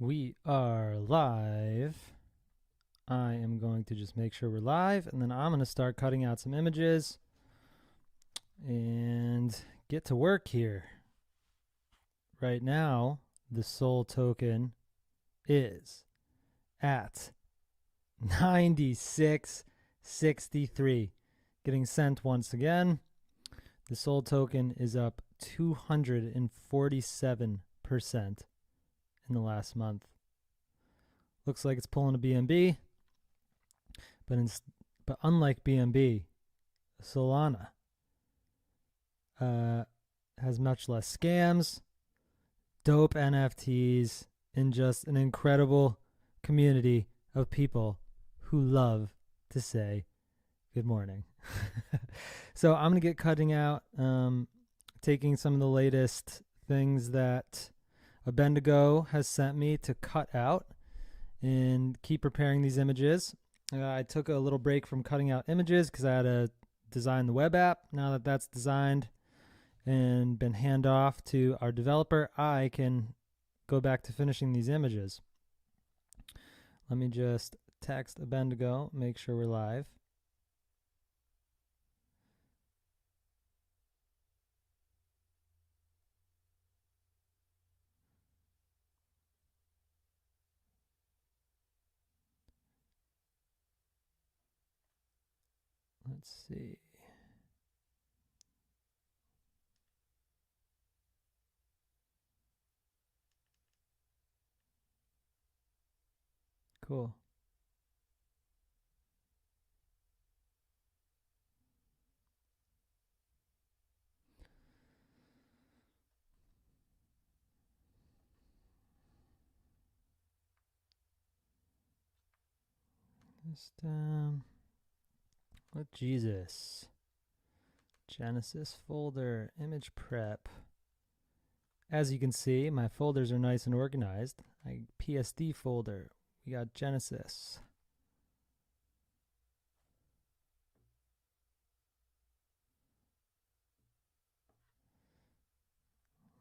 We are live. I am going to just make sure we're live, and then I'm going to start cutting out some images and get to work here. Right now, the SOL token is at 96.63. Getting sent once again. The SOL token is up 247% in the last month. Looks like it's pulling a BNB, but unlike BNB, Solana has much less scams, dope NFTs, and just an incredible community of people who love to say good morning. So I'm going to get cutting out, taking some of the latest things that Abendigo has sent me to cut out and keep preparing these images. I took a little break from cutting out images because I had to design the web app. Now that that's designed and been hand off to our developer, I can go back to finishing these images. Let me just text Abendigo, make sure we're live. Let's see. Cool. Just with Jesus. Genesis folder, image prep. As you can see, my folders are nice and organized. PSD folder, we got Genesis.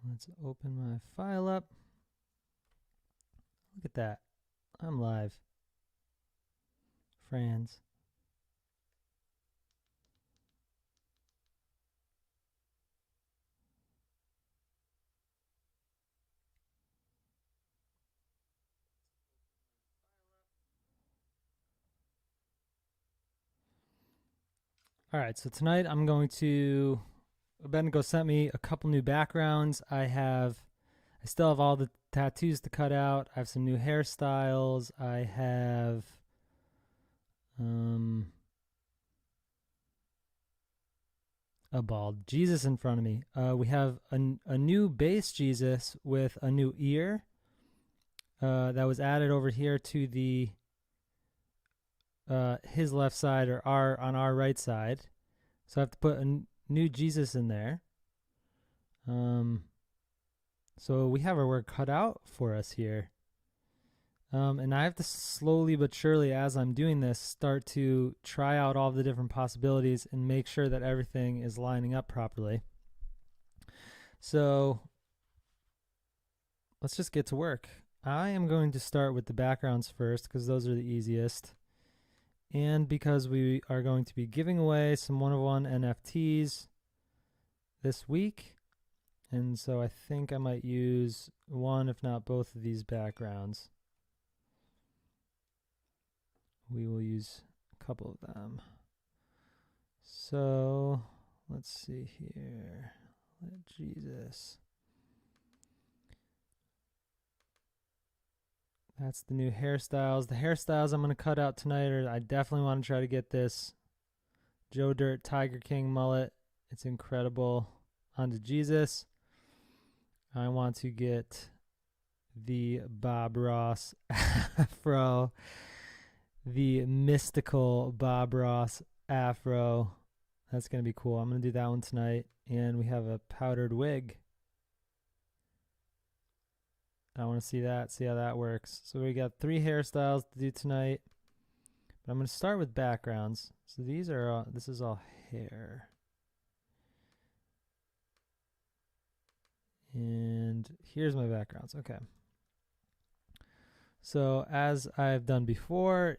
Let's open my file up. Look at that. I'm live. Friends. All right, so tonight I'm going to, Abendigo sent me a couple new backgrounds. I still have all the tattoos to cut out. I have some new hairstyles. I have a bald Jesus in front of me. We have a new base Jesus with a new ear that was added over here to the his left side or on our right side. So I have to put a new Jesus in there. So we have our work cut out for us here. And I have to slowly but surely, as I'm doing this, start to try out all the different possibilities and make sure that everything is lining up properly. So let's just get to work. I am going to start with the backgrounds first because those are the easiest. And because we are going to be giving away some one-of-one NFTs this week. And so I think I might use one, if not both of these backgrounds. We will use a couple of them. So let's see here. Let Jesus. That's the new hairstyles. The hairstyles I'm going to cut out tonight are, I definitely want to try to get this Joe Dirt Tiger King mullet. It's incredible. Onto Jesus. I want to get the Bob Ross afro. The mystical Bob Ross afro. That's going to be cool. I'm going to do that one tonight. And we have a powdered wig. I want to see how that works. So we got 3 hairstyles to do tonight. But I'm going to start with backgrounds. So this is all hair. And here's my backgrounds. Okay. So as I've done before,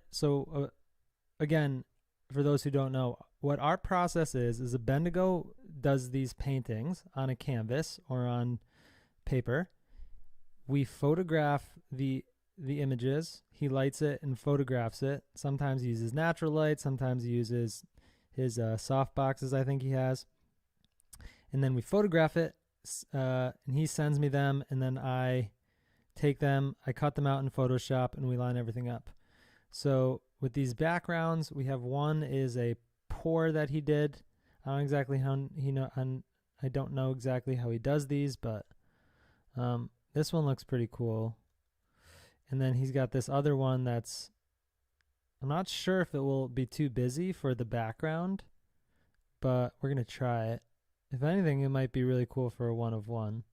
again, for those who don't know, what our process is Bendigo does these paintings on a canvas or on paper. We photograph the images. He lights it and photographs it. Sometimes he uses natural light. Sometimes he uses his soft boxes, I think he has. And then we photograph it, and he sends me them, and then I take them, I cut them out in Photoshop, and we line everything up. So with these backgrounds, we have one is a pour that he did. I don't exactly how I don't know exactly how he does these, but this one looks pretty cool. And then he's got this other one that's, I'm not sure if it will be too busy for the background, but we're going to try it. If anything, it might be really cool for a one of one.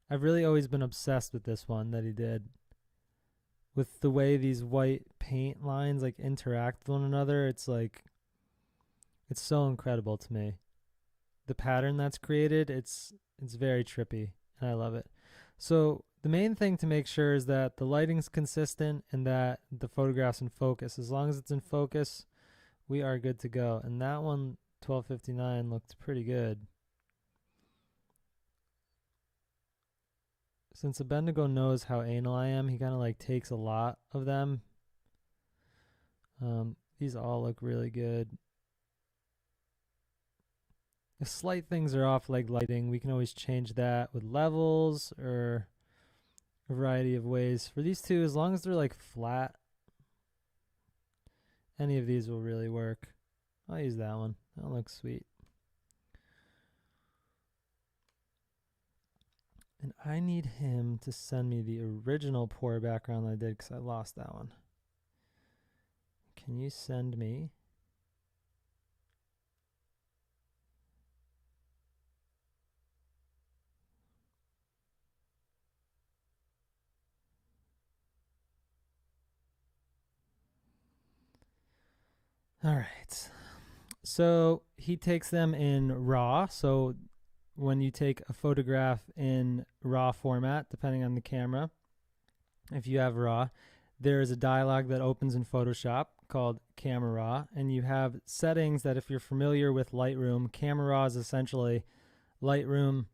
I've really always been obsessed with this one that he did. With the way these white paint lines like interact with one another, it's so incredible to me. The pattern that's created, it's very trippy, and I love it. So the main thing to make sure is that the lighting's consistent and that the photograph's in focus. As long as it's in focus, we are good to go. And that one, 1259, looked pretty good. Since Bendigo knows how anal I am, he kind of like takes a lot of them. These all look really good. If slight things are off, like lighting, we can always change that with levels or a variety of ways. For these two, as long as they're like flat, any of these will really work. I'll use that one. That looks sweet. And I need him to send me the original pour background I did because I lost that one. Can you send me? All right. So he takes them in RAW. So when you take a photograph in RAW format, depending on the camera, if you have RAW, there is a dialog that opens in Photoshop called Camera Raw, and you have settings that, if you're familiar with Lightroom, Camera Raw is essentially Lightroom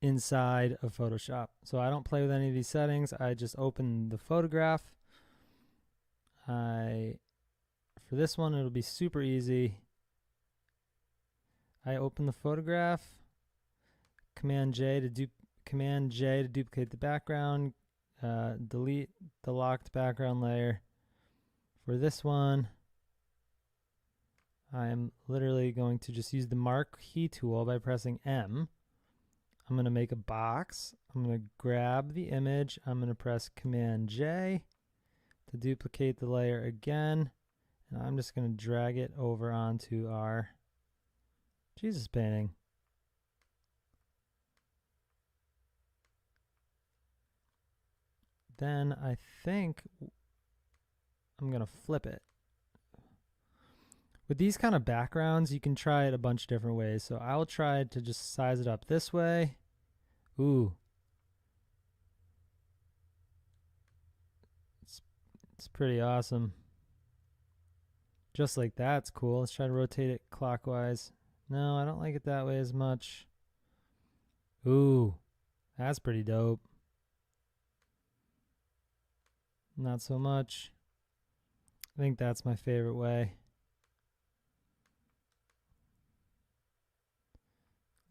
inside of Photoshop. So I don't play with any of these settings. I just open the photograph. For this one, it'll be super easy. I open the photograph, Command J to duplicate the background, delete the locked background layer. For this one, I'm literally going to just use the marquee tool by pressing M. I'm going to make a box. I'm going to grab the image. I'm going to press Command J to duplicate the layer again. And I'm just going to drag it over onto our Jesus painting. Then I think I'm going to flip it. With these kind of backgrounds, you can try it a bunch of different ways. So I'll try to just size it up this way. Ooh. It's pretty awesome. Just like that, it's cool. Let's try to rotate it clockwise. No, I don't like it that way as much. Ooh, that's pretty dope. Not so much. I think that's my favorite way.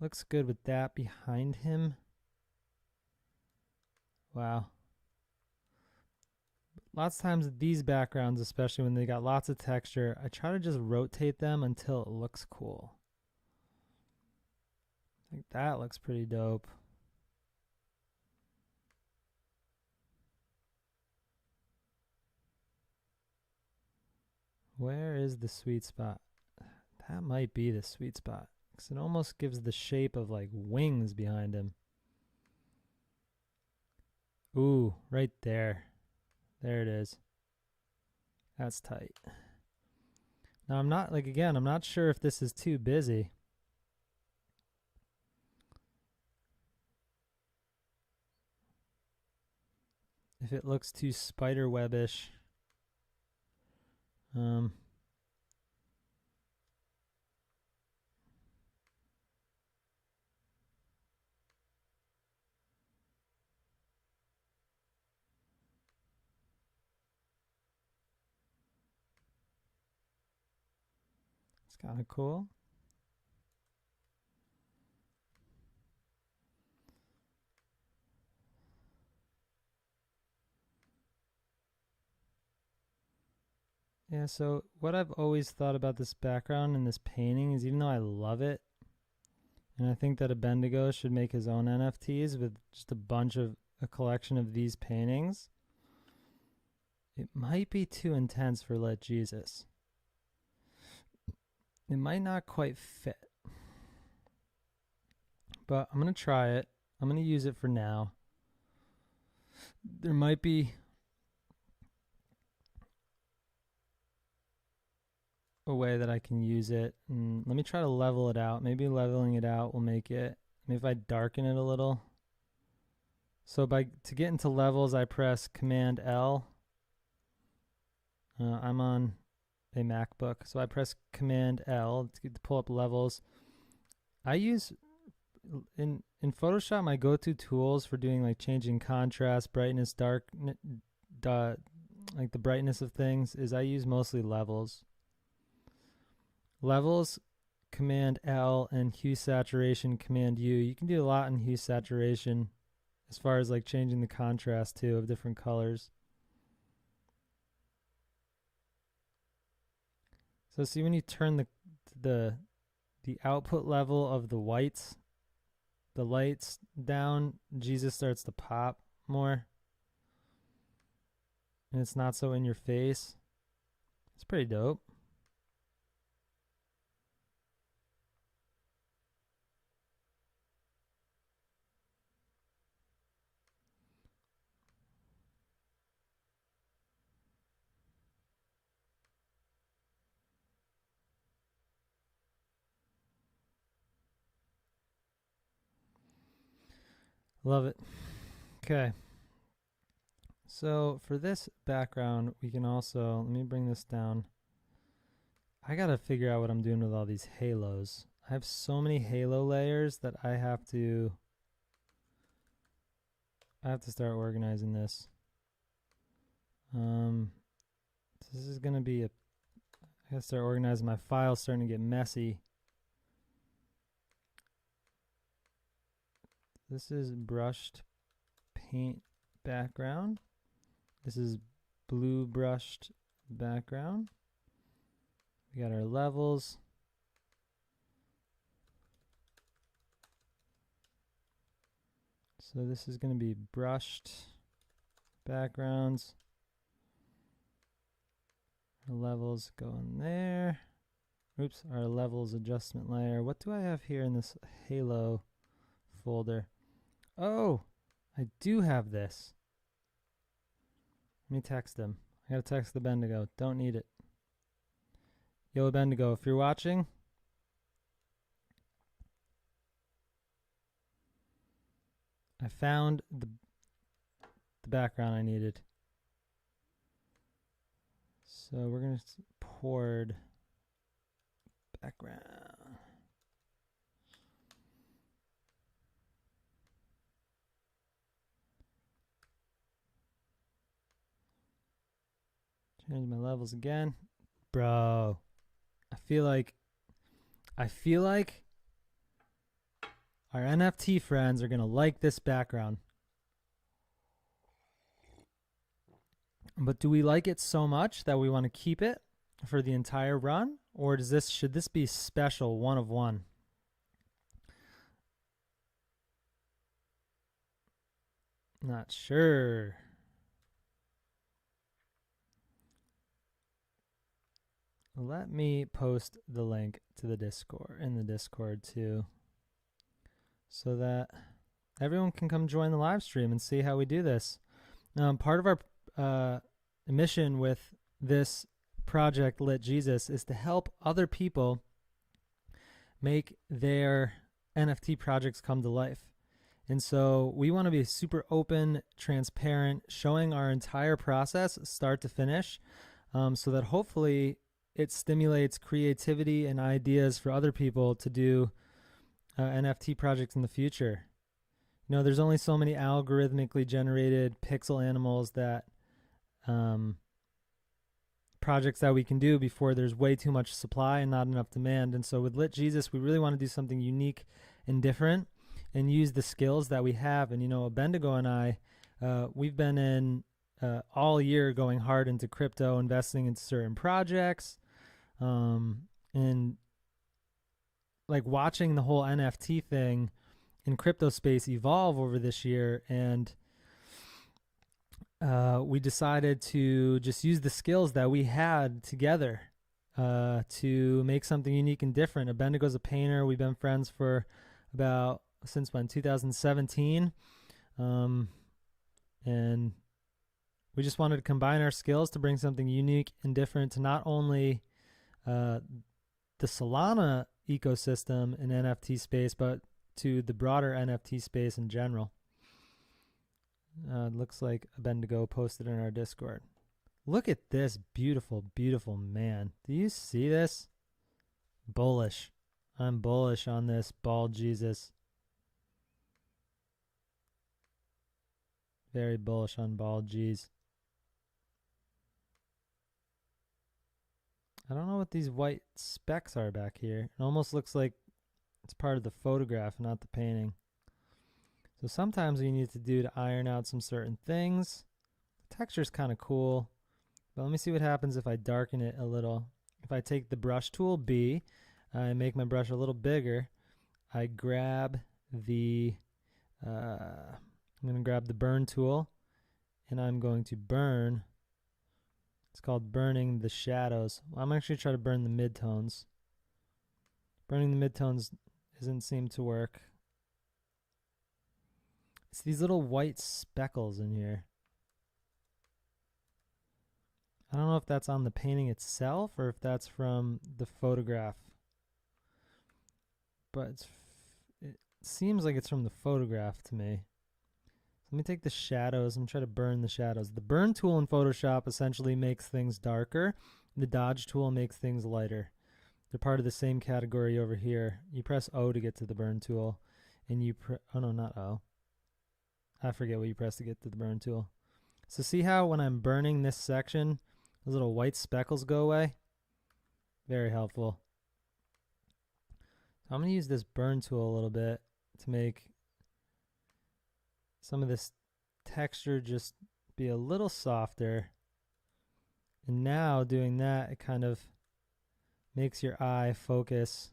Looks good with that behind him. Wow. Lots of times these backgrounds, especially when they got lots of texture, I try to just rotate them until it looks cool. I think that looks pretty dope. Where is the sweet spot? That might be the sweet spot, because it almost gives the shape of like wings behind him. Ooh, right there. There it is. That's tight. Now I'm not, like, again, I'm not sure if this is too busy. if it looks too spider webbish. It's kind of cool. Yeah, so what I've always thought about this background and this painting is, even though I love it, and I think that Abendigo should make his own NFTs with just a collection of these paintings, it might be too intense for Let Jesus. It might not quite fit. But I'm going to try it. I'm going to use it for now. There might be a way that I can use it. And let me try to level it out. Maybe leveling it out will make it. Maybe if I darken it a little. So to get into levels, I press Command L. I'm on a MacBook, so I press Command L to pull up levels. I use in Photoshop, my go-to tools for doing like changing contrast, brightness, dark, like the brightness of things, is I use mostly levels. Levels, Command L, and hue saturation, Command U. You can do a lot in hue saturation as far as like changing the contrast too of different colors. So see, when you turn the output level of the whites, the lights down, Jesus starts to pop more. And it's not so in your face. It's pretty dope. Love it. Okay. So for this background, we can also, let me bring this down. I got to figure out what I'm doing with all these halos. I have so many halo layers that I have to start organizing this. This is going to be I got to start organizing. My file's starting to get messy. This is brushed paint background. This is blue brushed background. We got our levels. So this is going to be brushed backgrounds. Our levels go in there. Oops, our levels adjustment layer. What do I have here in this halo folder? Oh, I do have this. Let me text him. I gotta text the Bendigo. Don't need it. Yo, Bendigo, if you're watching, I found the background I needed. So we're gonna poured background. Change my levels again. Bro, I feel like our NFT friends are going to like this background. But do we like it so much that we want to keep it for the entire run? Or should this be special, one of one? Not sure. Let me post the link to the Discord in the Discord too, so that everyone can come join the live stream and see how we do this. Part of our mission with this project, Lit Jesus, is to help other people make their NFT projects come to life. And so we want to be super open, transparent, showing our entire process start to finish, so that hopefully it stimulates creativity and ideas for other people to do NFT projects in the future. You know, there's only so many algorithmically generated pixel animals that projects that we can do before there's way too much supply and not enough demand. And so with Lit Jesus, we really want to do something unique and different and use the skills that we have. And, you know, Bendigo and I, we've been in all year going hard into crypto, investing in certain projects, and like watching the whole NFT thing in crypto space evolve over this year. And we decided to just use the skills that we had together to make something unique and different. Bendigo's a painter. We've been friends for about since when 2017, and we just wanted to combine our skills to bring something unique and different to not only the Solana ecosystem and NFT space, but to the broader NFT space in general. Looks like Bendigo posted in our Discord. Look at this beautiful, beautiful man. Do you see this? Bullish. I'm bullish on this bald Jesus. Very bullish on bald G's. I don't know what these white specks are back here. It almost looks like it's part of the photograph, not the painting. So sometimes we need to do to iron out some certain things. The texture's kind of cool, but let me see what happens if I darken it a little. If I take the brush tool B, I make my brush a little bigger. I grab the, I'm going to grab the burn tool, and I'm going to burn. It's called burning the shadows. I'm actually trying to burn the midtones. Burning the midtones doesn't seem to work. It's these little white speckles in here. I don't know if that's on the painting itself or if that's from the photograph. But it seems like it's from the photograph to me. Let me take the shadows and try to burn the shadows. The burn tool in Photoshop essentially makes things darker. The dodge tool makes things lighter. They're part of the same category over here. You press O to get to the burn tool. And you oh no, not O. I forget what you press to get to the burn tool. So see how when I'm burning this section, those little white speckles go away? Very helpful. So I'm going to use this burn tool a little bit to make some of this texture just be a little softer. And now doing that, it kind of makes your eye focus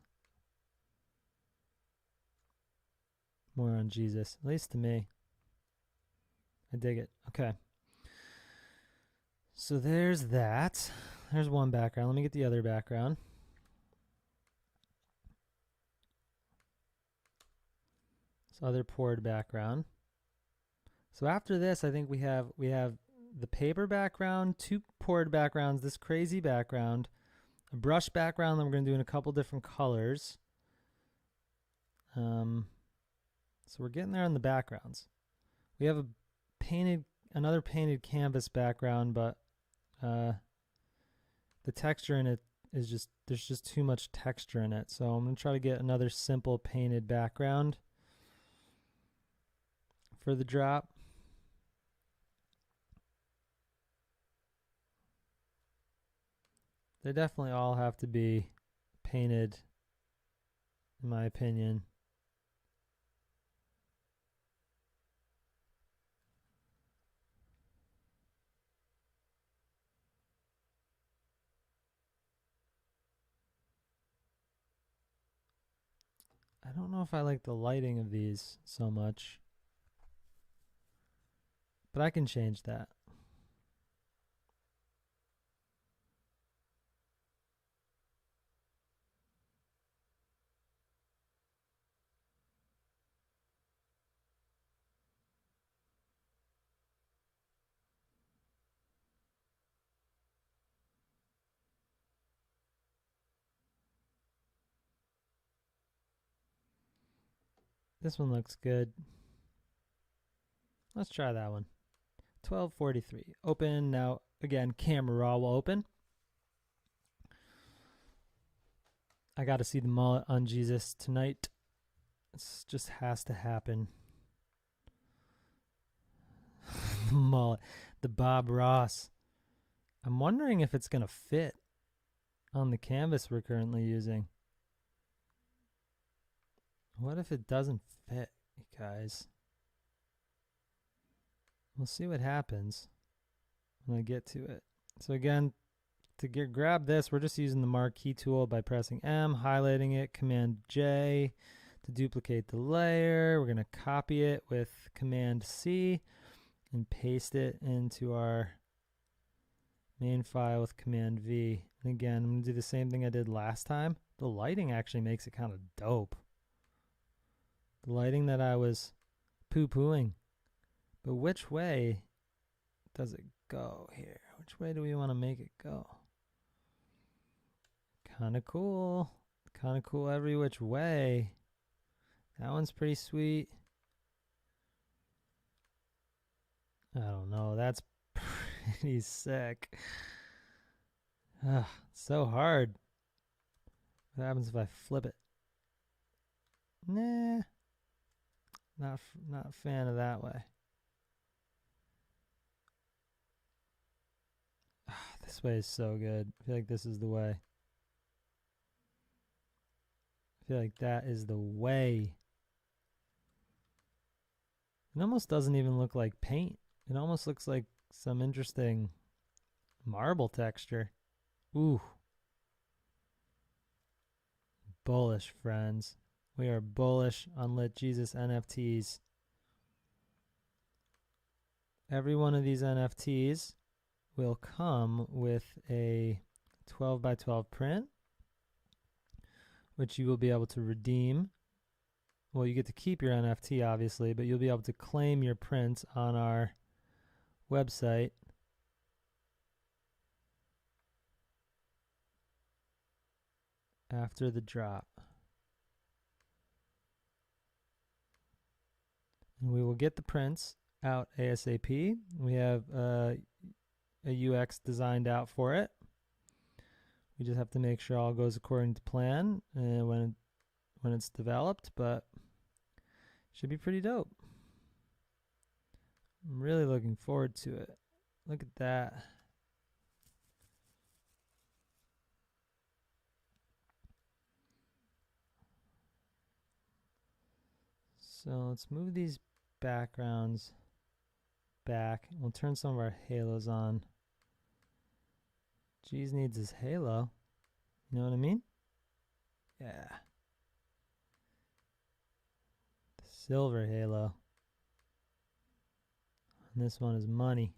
more on Jesus, at least to me. I dig it. Okay. So there's that. There's one background. Let me get the other background. This other poured background. So after this, I think we have the paper background, two poured backgrounds, this crazy background, a brush background that we're going to do in a couple different colors. So we're getting there on the backgrounds. We have another painted canvas background, but the texture in it is there's just too much texture in it. So I'm going to try to get another simple painted background for the drop. They definitely all have to be painted, in my opinion. I don't know if I like the lighting of these so much, but I can change that. This one looks good. Let's try that one. 1243. Open now. Again, camera raw will open. I got to see the mullet on Jesus tonight. This just has to happen. The mullet. The Bob Ross. I'm wondering if it's going to fit on the canvas we're currently using. What if it doesn't fit, you guys? We'll see what happens when I get to it. So again, to grab this, we're just using the marquee tool by pressing M, highlighting it, Command J to duplicate the layer. We're going to copy it with Command C and paste it into our main file with Command V. And again, I'm going to do the same thing I did last time. The lighting actually makes it kind of dope. The lighting that I was poo-pooing. But which way does it go here? Which way do we want to make it go? Kind of cool. Kind of cool every which way. That one's pretty sweet. I don't know. That's pretty sick. So hard. What happens if I flip it? Nah. Not a fan of that way. This way is so good. I feel like this is the way. I feel like that is the way. It almost doesn't even look like paint. It almost looks like some interesting marble texture. Ooh. Bullish, friends. We are bullish on Lit Jesus NFTs. Every one of these NFTs will come with a 12 by 12 print, which you will be able to redeem. Well, you get to keep your NFT, obviously, but you'll be able to claim your prints on our website. After the drop. And we will get the prints out ASAP. We have a UX designed out for it. We just have to make sure all goes according to plan when it's developed, but should be pretty dope. I'm really looking forward to it. Look at that. So let's move these backgrounds back. We'll turn some of our halos on. Jeez needs his halo. You know what I mean? Yeah. The silver halo. And this one is money.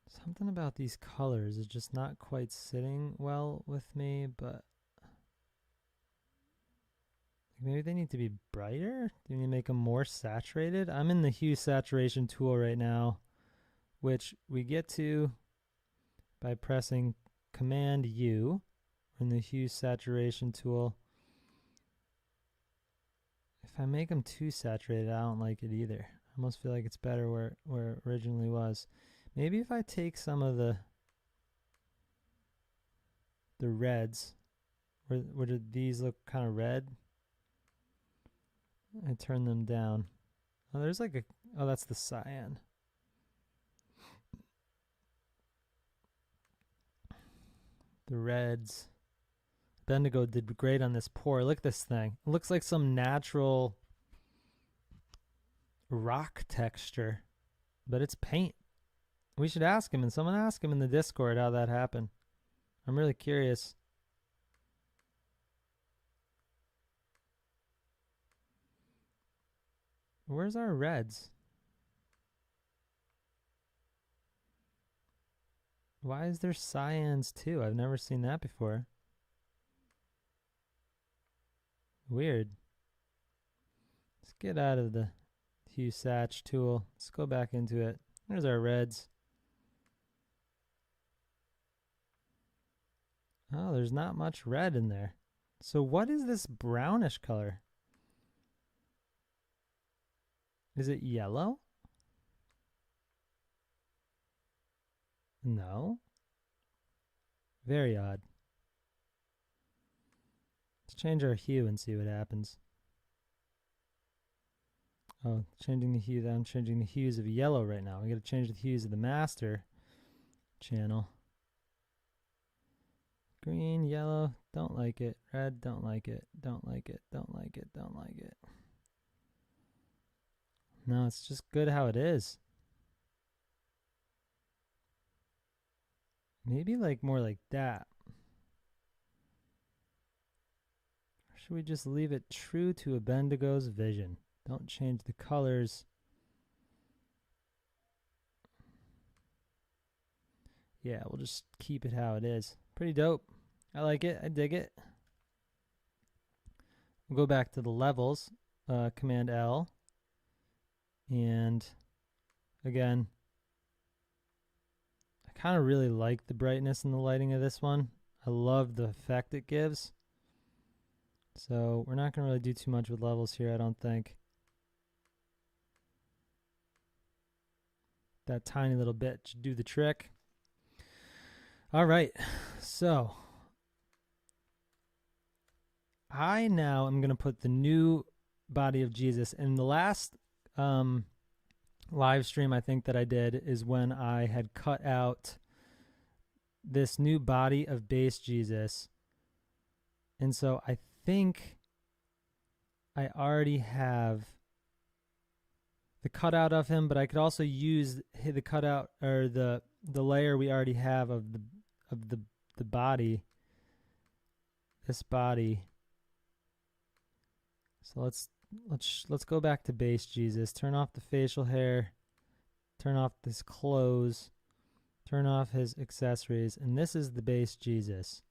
Something about these colors is just not quite sitting well with me, but maybe they need to be brighter? Do we need to make them more saturated? I'm in the hue saturation tool right now, which we get to by pressing Command U in the hue saturation tool. If I make them too saturated, I don't like it either. I almost feel like it's better where it originally was. Maybe if I take some of the reds, where do these look kind of red? I turn them down. Oh, there's like oh, that's the cyan. The reds. Bendigo did great on this pour. Look at this thing. It looks like some natural rock texture, but it's paint. We should ask him, and someone ask him in the Discord how that happened. I'm really curious. Where's our reds? Why is there cyans too? I've never seen that before. Weird. Let's get out of the hue satch tool. Let's go back into it. There's our reds. Oh, there's not much red in there. So what is this brownish color? Is it yellow? No. Very odd. Let's change our hue and see what happens. Oh, changing the hue. I'm changing the hues of yellow right now. We got to change the hues of the master channel. Green, yellow, don't like it. Red, don't like it. Don't like it. Don't like it. Don't like it. No, it's just good how it is. Maybe like more like that. Or should we just leave it true to Abendigo's vision? Don't change the colors. Yeah, we'll just keep it how it is. Pretty dope. I like it. I dig it. We'll go back to the levels. Command L. And again, I kind of really like the brightness and the lighting of this one. I love the effect it gives. So we're not going to really do too much with levels here, I don't think. That tiny little bit should do the trick. All right, so I now am going to put the new body of Jesus. In the last live stream I think that I did is when I had cut out this new body of base Jesus. And so I think I already have the cutout of him, but I could also use the cutout or the layer we already have of the body, this body. So let's go back to base Jesus. Turn off the facial hair, turn off his clothes, turn off his accessories, and this is the base Jesus.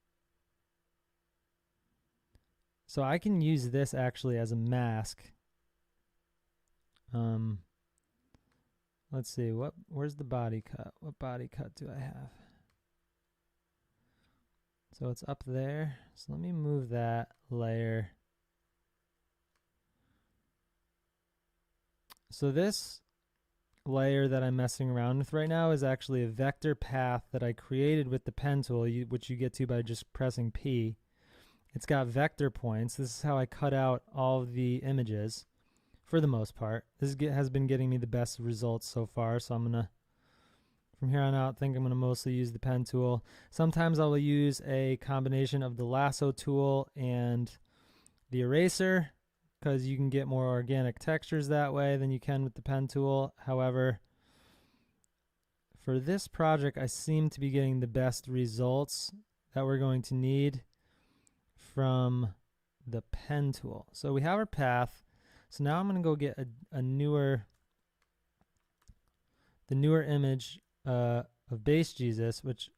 So I can use this actually as a mask. Let's see, where's the body cut? What body cut do I have? So it's up there. So let me move that layer. So this layer that I'm messing around with right now is actually a vector path that I created with the pen tool, which you get to by just pressing P. It's got vector points. This is how I cut out all of the images for the most part. This has been getting me the best results so far, so I'm going to, from here on out, think I'm going to mostly use the pen tool. Sometimes I will use a combination of the lasso tool and the eraser because you can get more organic textures that way than you can with the pen tool. However, for this project, I seem to be getting the best results that we're going to need from the pen tool. So we have our path. So now I'm going to go get the newer image of base Jesus, which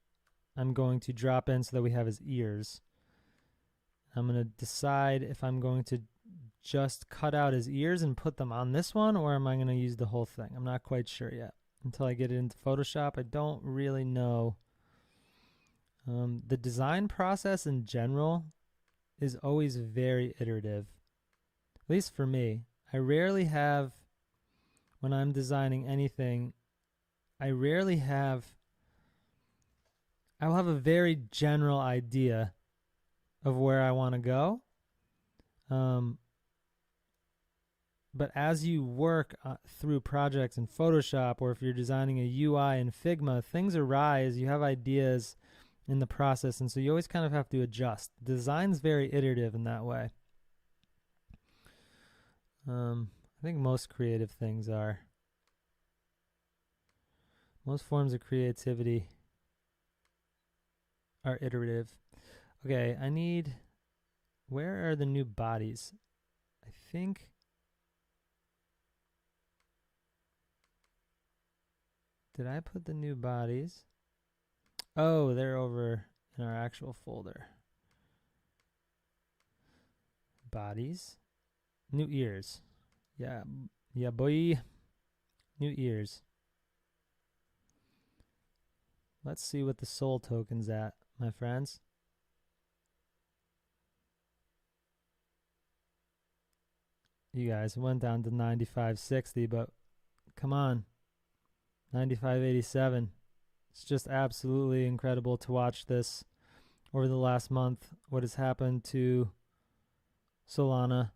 I'm going to drop in so that we have his ears. I'm going to decide if I'm going to just cut out his ears and put them on this one, or am I going to use the whole thing? I'm not quite sure yet. Until I get it into Photoshop, I don't really know. The design process in general is always very iterative, at least for me. I rarely have, when I'm designing anything, I'll have a very general idea of where I want to go. But as you work through projects in Photoshop, or if you're designing a UI in Figma, things arise, you have ideas in the process, and so you always kind of have to adjust. Design's very iterative in that way. I think most creative things are. Most forms of creativity are iterative. Okay, I need, where are the new bodies? I think, did I put the new bodies? Oh, they're over in our actual folder. Bodies. New ears. Yeah, boy. New ears. Let's see what the soul token's at, my friends. you guys. It went down to 95.60, but come on, 95.87. It's just absolutely incredible to watch this over the last month, what has happened to Solana.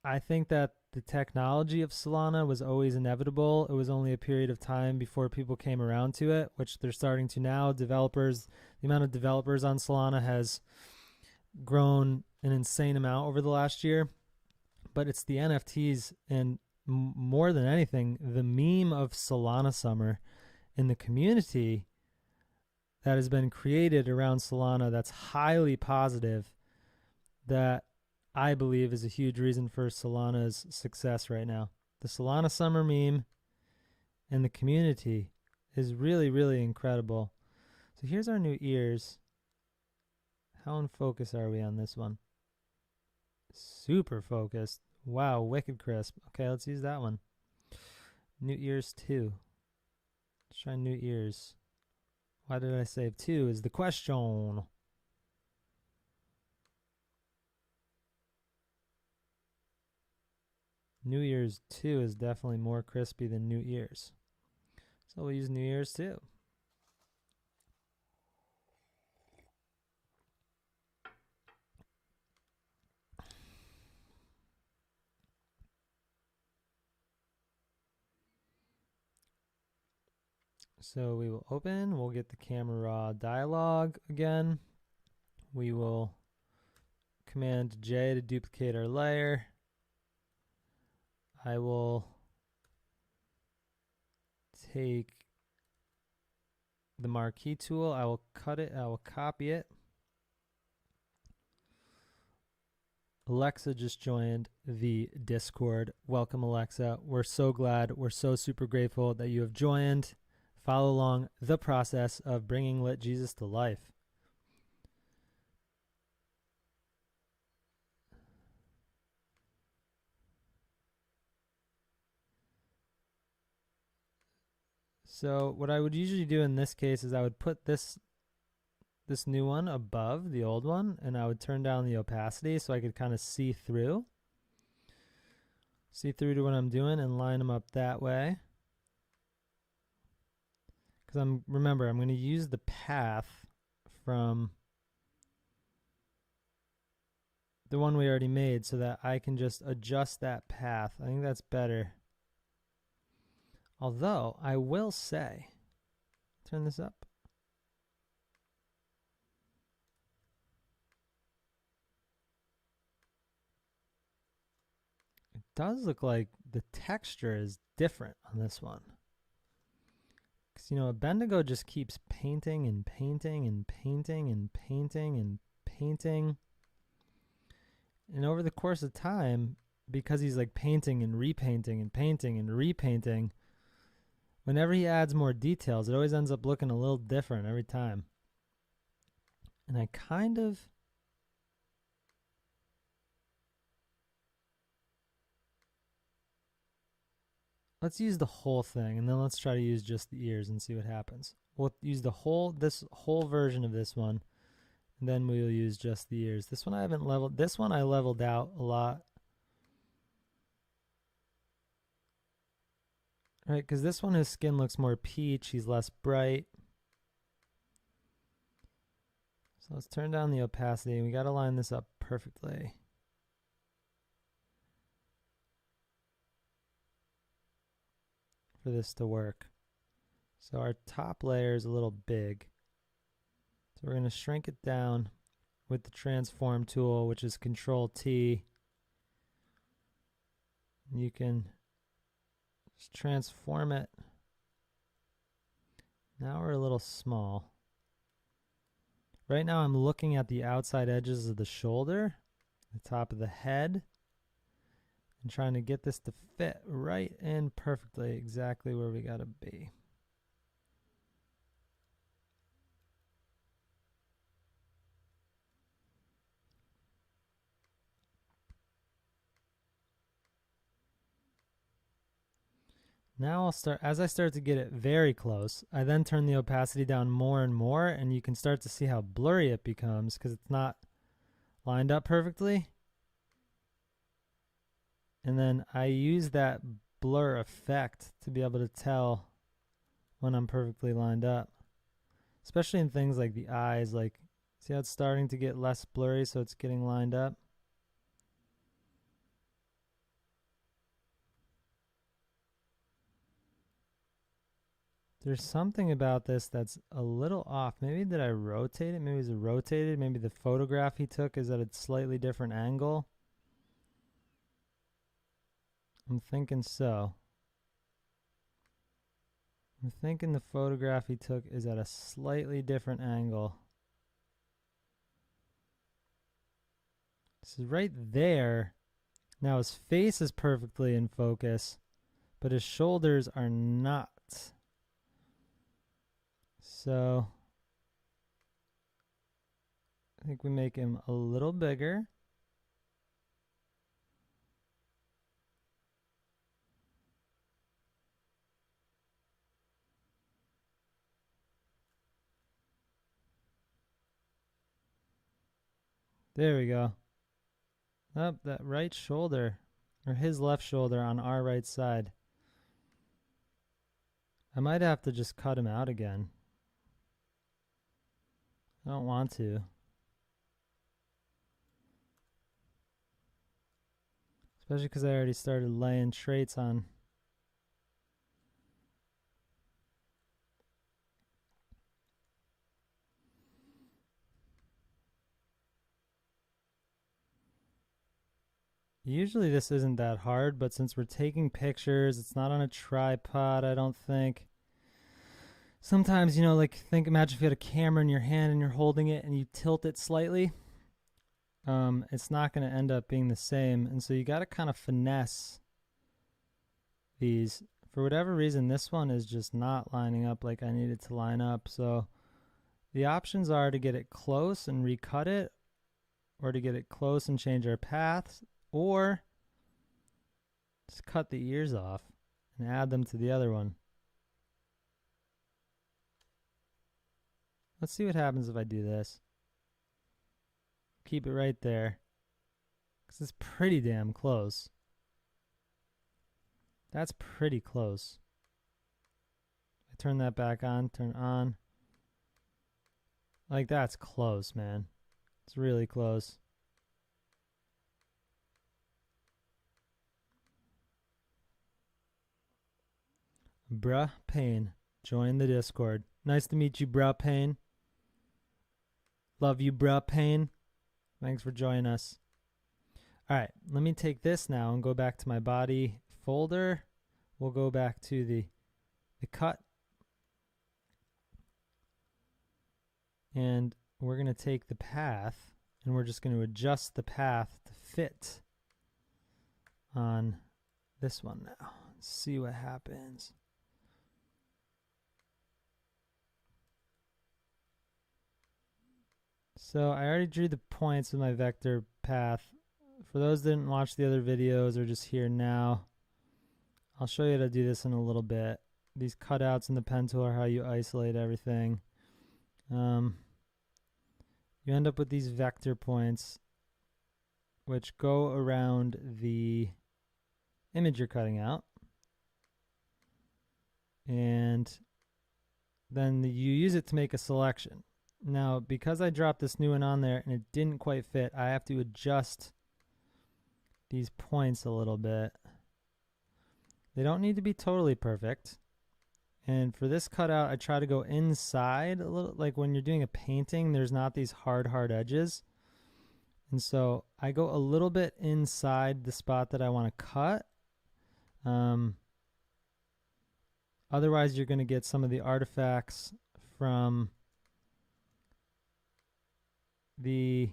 I think that the technology of Solana was always inevitable. It was only a period of time before people came around to it, which they're starting to now. Developers, the amount of developers on Solana has grown an insane amount over the last year. But it's the NFTs and more than anything, the meme of Solana Summer in the community that has been created around Solana that's highly positive, that I believe is a huge reason for Solana's success right now. The Solana Summer meme and the community is really, really incredible. So here's our new ears. How in focus are we on this one? Super focused. Wow, wicked crisp. Okay, let's use that one. New ears 2. Let's try new ears. Why did I save 2 is the question. New Ears 2 is definitely more crispy than New Ears. So we'll use New Ears 2. So we will open, we'll get the camera raw dialog again. We will Command J to duplicate our layer. I will take the marquee tool, I will cut it, I will copy it. Alexa just joined the Discord. Welcome, Alexa. We're so glad, we're so super grateful that you have joined. Follow along the process of bringing Lit Jesus to life. So what I would usually do in this case is I would put this new one above the old one, and I would turn down the opacity so I could kind of see through to what I'm doing and line them up that way. Because remember, I'm going to use the path from the one we already made so that I can just adjust that path. I think that's better. Although, I will say, turn this up. It does look like the texture is different on this one. Because, you know, Bendigo just keeps painting and painting and painting and painting and painting. And over the course of time, because he's like painting and repainting and painting and repainting, whenever he adds more details, it always ends up looking a little different every time. And I kind of... Let's use the whole thing, and then let's try to use just the ears and see what happens. We'll use this whole version of this one, and then we'll use just the ears. This one I haven't leveled. This one I leveled out a lot. Right, because this one, his skin looks more peach. He's less bright. So let's turn down the opacity. We got to line this up perfectly. For this to work. So our top layer is a little big. So we're going to shrink it down with the transform tool, which is Control T. You can just transform it. Now we're a little small. Right now I'm looking at the outside edges of the shoulder, the top of the head, and trying to get this to fit right in perfectly exactly where we gotta be. Now I'll start, as I start to get it very close, I then turn the opacity down more and more, and you can start to see how blurry it becomes because it's not lined up perfectly. And then I use that blur effect to be able to tell when I'm perfectly lined up, especially in things like the eyes. Like, see how it's starting to get less blurry, so it's getting lined up. There's something about this that's a little off. Maybe did I rotate it? Maybe it was rotated. Maybe the photograph he took is at a slightly different angle. I'm thinking so. I'm thinking the photograph he took is at a slightly different angle. This is right there. Now his face is perfectly in focus, but his shoulders are not. So I think we make him a little bigger. There we go. Up that right shoulder, or his left shoulder on our right side. I might have to just cut him out again. I don't want to. Especially because I already started laying traits on. Usually this isn't that hard, but since we're taking pictures, it's not on a tripod, I don't think. Sometimes, you know, like imagine if you had a camera in your hand and you're holding it and you tilt it slightly. It's not going to end up being the same. And so you got to kind of finesse these. For whatever reason, this one is just not lining up like I need it to line up. So the options are to get it close and recut it, or to get it close and change our paths, or just cut the ears off and add them to the other one. Let's see what happens if I do this. Keep it right there, because it's pretty damn close. That's pretty close. I turn that back on, turn on. Like, that's close, man. It's really close. Bruh Payne, join the Discord. Nice to meet you, Bruh Payne. Love you, Bruh Payne. Thanks for joining us. All right, let me take this now and go back to my body folder. We'll go back to the cut. And we're going to take the path, and we're just going to adjust the path to fit on this one now. Let's see what happens. So I already drew the points with my vector path. For those that didn't watch the other videos or just here now, I'll show you how to do this in a little bit. These cutouts in the pen tool are how you isolate everything. You end up with these vector points which go around the image you're cutting out. And then you use it to make a selection. Now, because I dropped this new one on there and it didn't quite fit, I have to adjust these points a little bit. They don't need to be totally perfect. And for this cutout, I try to go inside a little. Like when you're doing a painting, there's not these hard edges. And so I go a little bit inside the spot that I want to cut. Otherwise, you're going to get some of the artifacts from the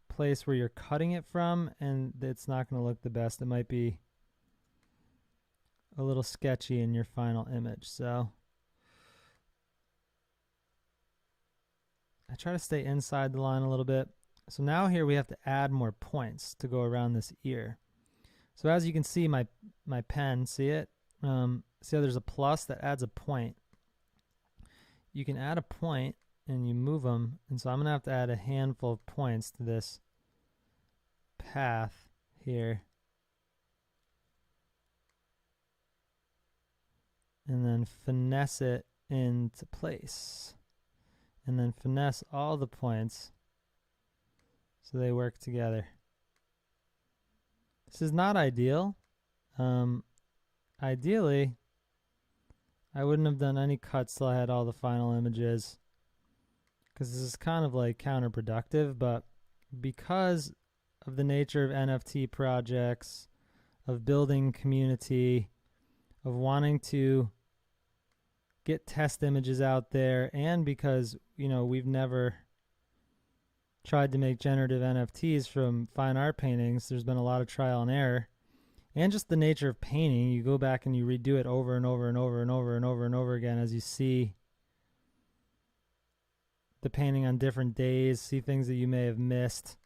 place where you're cutting it from, and it's not going to look the best. It might be a little sketchy in your final image. So I try to stay inside the line a little bit. So now here we have to add more points to go around this ear. So as you can see, my pen, see it? See how there's a plus that adds a point. You can add a point and you move them, and so I'm gonna have to add a handful of points to this path here. and then finesse it into place, and then finesse all the points so they work together. This is not ideal. Ideally, I wouldn't have done any cuts till I had all the final images, because this is kind of like counterproductive, but because of the nature of NFT projects, of building community, of wanting to get test images out there, and because, you know, we've never tried to make generative NFTs from fine art paintings, there's been a lot of trial and error. And just the nature of painting, you go back and you redo it over and over and over and over and over and over again as you see the painting on different days, see things that you may have missed.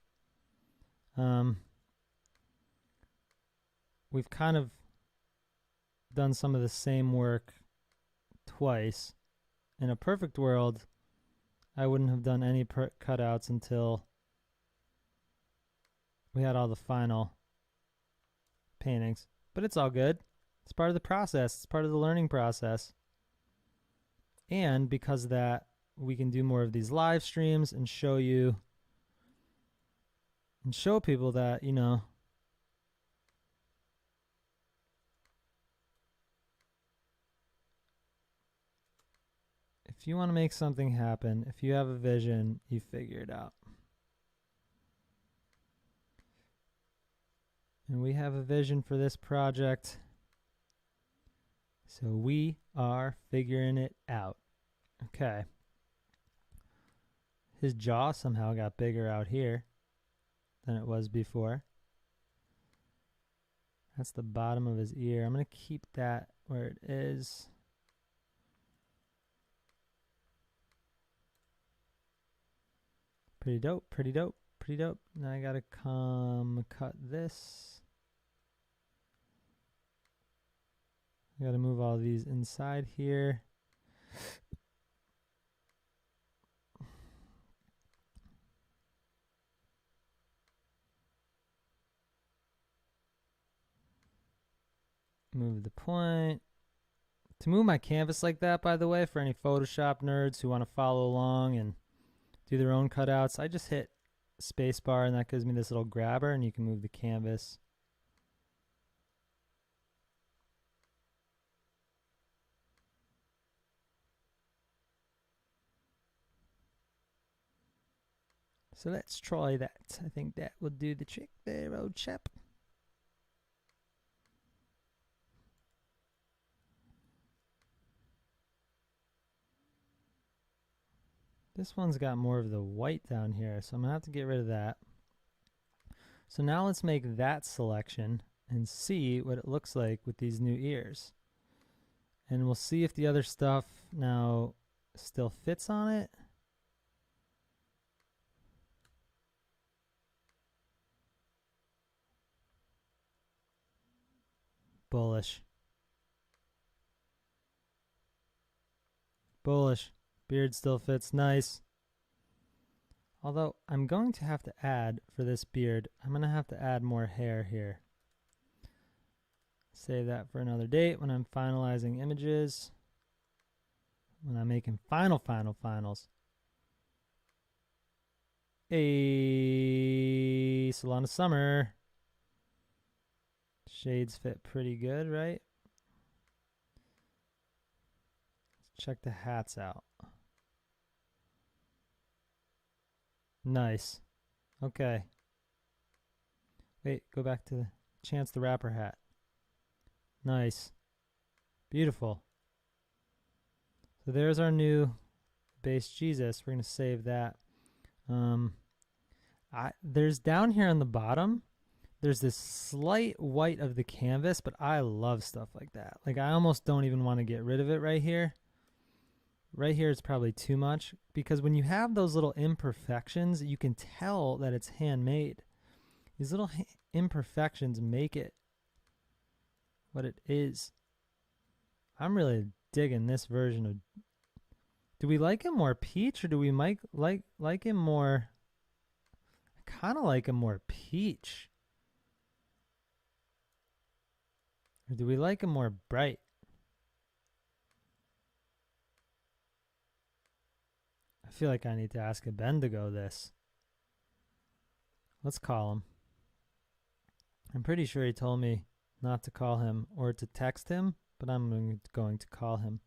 We've kind of done some of the same work twice. In a perfect world, I wouldn't have done any cutouts until we had all the final paintings. But it's all good. It's part of the process. It's part of the learning process. And because of that, we can do more of these live streams and show you and show people that, you know, if you want to make something happen, if you have a vision, you figure it out. And we have a vision for this project, so we are figuring it out. Okay. His jaw somehow got bigger out here than it was before. That's the bottom of his ear. I'm going to keep that where it is. Pretty dope, pretty dope, pretty dope. Now I got to come cut this. I got to move all these inside here. Move the point. To move my canvas like that, by the way, for any Photoshop nerds who want to follow along and do their own cutouts, I just hit spacebar and that gives me this little grabber and you can move the canvas. So let's try that. I think that will do the trick there, old chap. This one's got more of the white down here, so I'm going to have to get rid of that. So now let's make that selection and see what it looks like with these new ears. And we'll see if the other stuff now still fits on it. Bullish. Bullish. Beard still fits nice. Although I'm going to have to add, for this beard, I'm going to have to add more hair here. Save that for another date when I'm finalizing images. When I'm making finals. Hey, Salon of Summer. Shades fit pretty good, right? Let's check the hats out. Nice. Okay. Wait, go back to Chance the Rapper hat. Nice. Beautiful. So there's our new base Jesus. We're going to save that. There's down here on the bottom, there's this slight white of the canvas, but I love stuff like that. Like, I almost don't even want to get rid of it right here. Right here it's probably too much, because when you have those little imperfections, you can tell that it's handmade. These little imperfections make it what it is. I'm really digging this version of... Do we like him more peach, or do we like him more... I kind of like him more peach. Or do we like him more bright? I feel like I need to ask a Bendigo this. Let's call him. I'm pretty sure he told me not to call him or to text him, but I'm going to call him.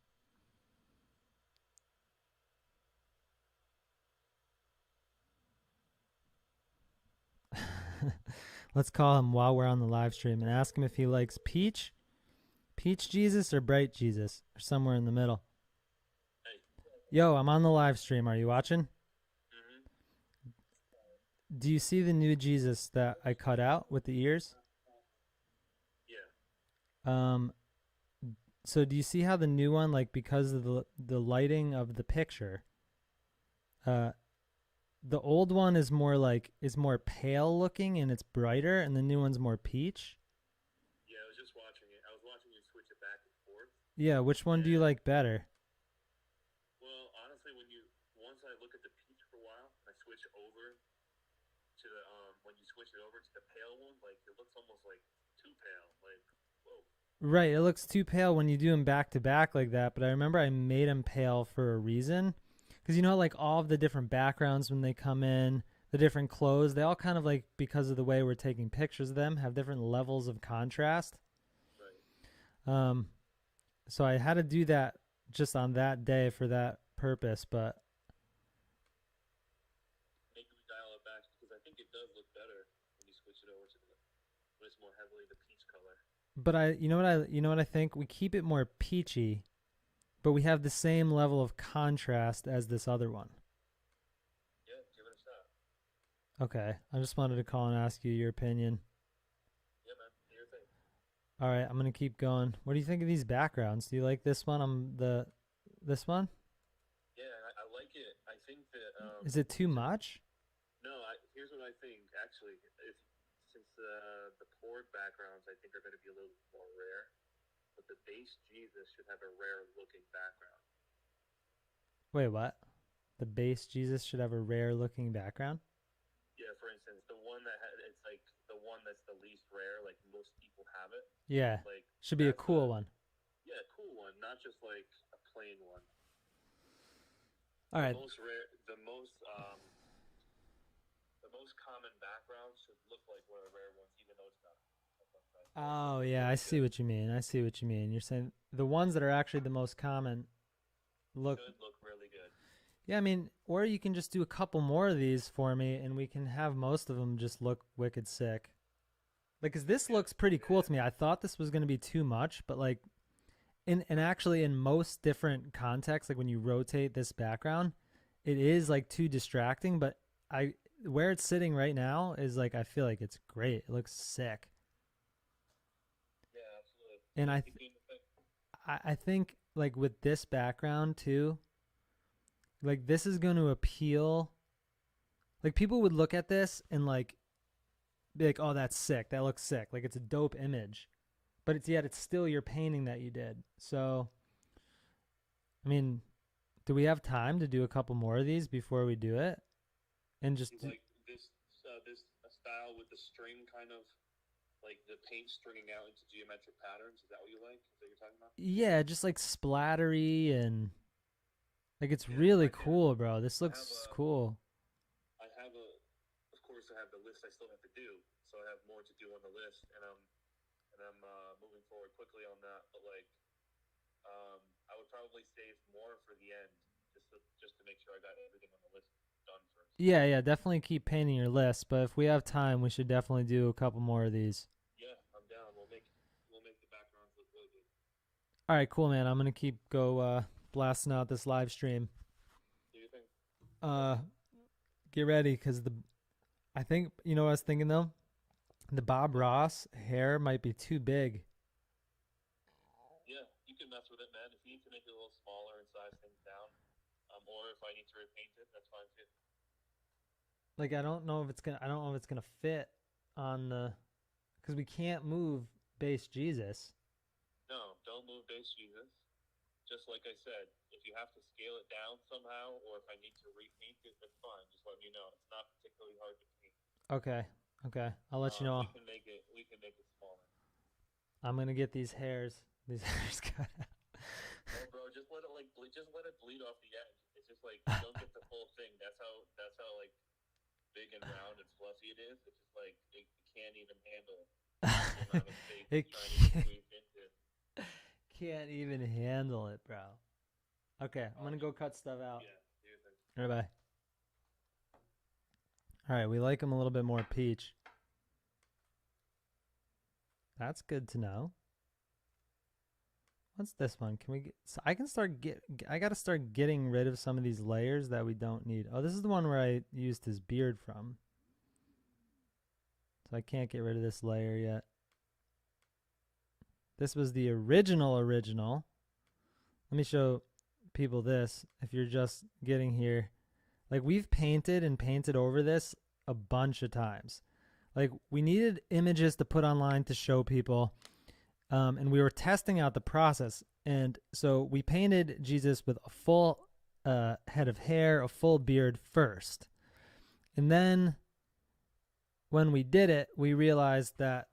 Let's call him while we're on the live stream and ask him if he likes peach Jesus, or bright Jesus, or somewhere in the middle. Hey. Yo, I'm on the live stream. Are you watching? Mm-hmm. Do you see the new Jesus that I cut out with the ears? Yeah. Um, so do you see how the new one, like because of the lighting of the picture, uh, the old one is more pale looking and it's brighter, and the new one's more peach. Yeah, I was just watching it. I was watching you switch it back and forth. Yeah, which one do you And like better? well, honestly, once I look at the peach for a while, and I switch over to the when you switch it over to the pale one, like it looks almost like too pale. Like, whoa. Right, it looks too pale when you do them back to back like that, but I remember I made them pale for a reason. Because you know, like all of the different backgrounds when they come in, the different clothes, they all kind of like, because of the way we're taking pictures of them, have different levels of contrast. Right. Um, so I had to do that just on that day for that purpose, but Maybe we dial it back because I think it does look better when you switch it over to the when it's more heavily the peach color. you know what I think? We keep it more peachy, but we have the same level of contrast as this other one. Yeah, give it a shot. Okay, I just wanted to call and ask you your opinion. Yeah, man. Do your thing. All right, I'm gonna keep going. What do you think of these backgrounds? Do you like this one? This one. Yeah, I like it. I think that Is it too much? no. Here's what I think. Actually, if since the poured backgrounds, I think are going to be a little more rare, but the base Jesus should have a rare looking background. Wait, what? The base Jesus should have a rare looking background. Yeah, for instance, the one it's like the one that's the least rare, like most people have it. Yeah, Like should be a that's cool one. yeah, cool one, not just like a plain one. All The right. most rare, the most common background should look like one of the rare ones, even though it's not. So it should Oh look yeah, I really see good. what you mean. I see what you mean. You're saying the ones that are actually the most common look. Should look really good. Yeah, I mean, or you can just do a couple more of these for me, and we can have most of them just look wicked sick. Like, cause this Yeah, looks pretty cool to me. I thought this was gonna be too much, but like, and actually in most different contexts, like when you rotate this background, it is like too distracting. But I where it's sitting right now is like I feel like it's great. It looks sick, yeah, absolutely. and Yeah, keep doing the thing. I think like with this background too, like this is going to appeal. Like people would look at this and like be like, "Oh, that's sick. That looks sick. Like it's a dope image." But it's yet it's still your painting that you did. So, I mean, do we have time to do a couple more of these before we do it? And just You like this style with the string kind of like the paint stringing out into geometric patterns? Is that what you like? Is that what you're talking about? yeah, just like splattery and like it's Yeah, really I can. cool, bro. This I have looks cool. I have a, of course, I have the list I still have to do, so I have more to do on the list, and I'm moving forward quickly on that. But like, I would probably save more for the end, just to make sure I got everything on the list done first. Yeah, yeah, definitely keep painting your list, but if we have time, we should definitely do a couple more of these. Yeah, I'm down. We'll make the backgrounds look really good. All right, cool, man. I'm gonna keep go blasting out this live stream. Do you think? Uh, get ready, because the I think you know what I was thinking though. The Bob What? Ross hair might be too big. Yeah, you can mess with it, man. If you need to make it a little smaller and size things down, or if I need to repaint it, that's fine too. Like I don't know if it's gonna fit on the because we can't move base Jesus. No, don't move base Jesus. Just like I said, if you have to scale it down somehow, or if I need to repaint it, that's fine. Just let me know. It's not particularly hard to paint. Okay, okay. I'll let you know. We can make it. We can make it smaller. I'm gonna get these hairs. These hairs cut out. Oh, bro, just let it bleed off the edge. It's just like you don't get the full thing. That's how like big and round and fluffy it is. It's just like it can't even handle the amount of space It it's trying to get can't, squeezed into. can't even handle it, bro. Okay, I'm gonna go cut stuff out. Yeah, seriously. Bye bye. All right, we like them a little bit more peach. That's good to know. What's this one? Can we get, so I can start I got to start getting rid of some of these layers that we don't need. Oh, this is the one where I used his beard from. So I can't get rid of this layer yet. This was the original. Let me show people this if you're just getting here. Like we've painted and painted over this a bunch of times. Like we needed images to put online to show people. And we were testing out the process. And so we painted Jesus with a full head of hair, a full beard first. And then when we did it, we realized that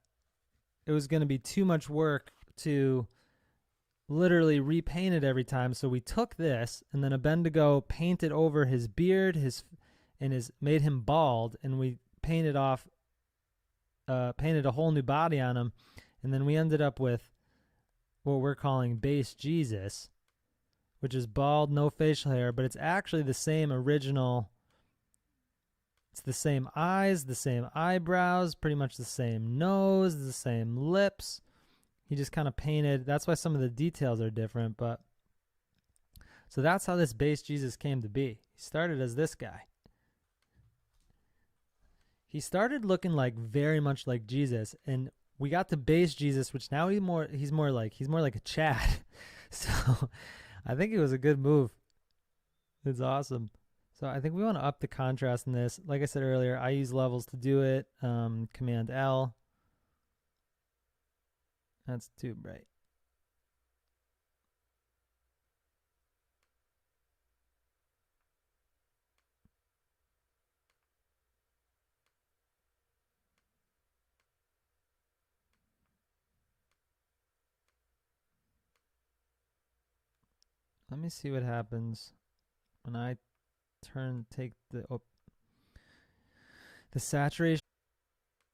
it was going to be too much work to literally repaint it every time. So we took this and then Abendigo painted over his beard, made him bald, and we painted a whole new body on him. And then we ended up with what we're calling base Jesus, which is bald, no facial hair, but it's actually the same original. It's the same eyes, the same eyebrows, pretty much the same nose, the same lips. He just kind of painted. That's why some of the details are different. But so that's how this base Jesus came to be. He started as this guy. He started looking like very much like Jesus, and we got to base Jesus, which now he's more like a Chad. So I think it was a good move. It's awesome. So I think we want to up the contrast in this. Like I said earlier, I use levels to do it. Command L. That's too bright. Let me see what happens when I take the saturation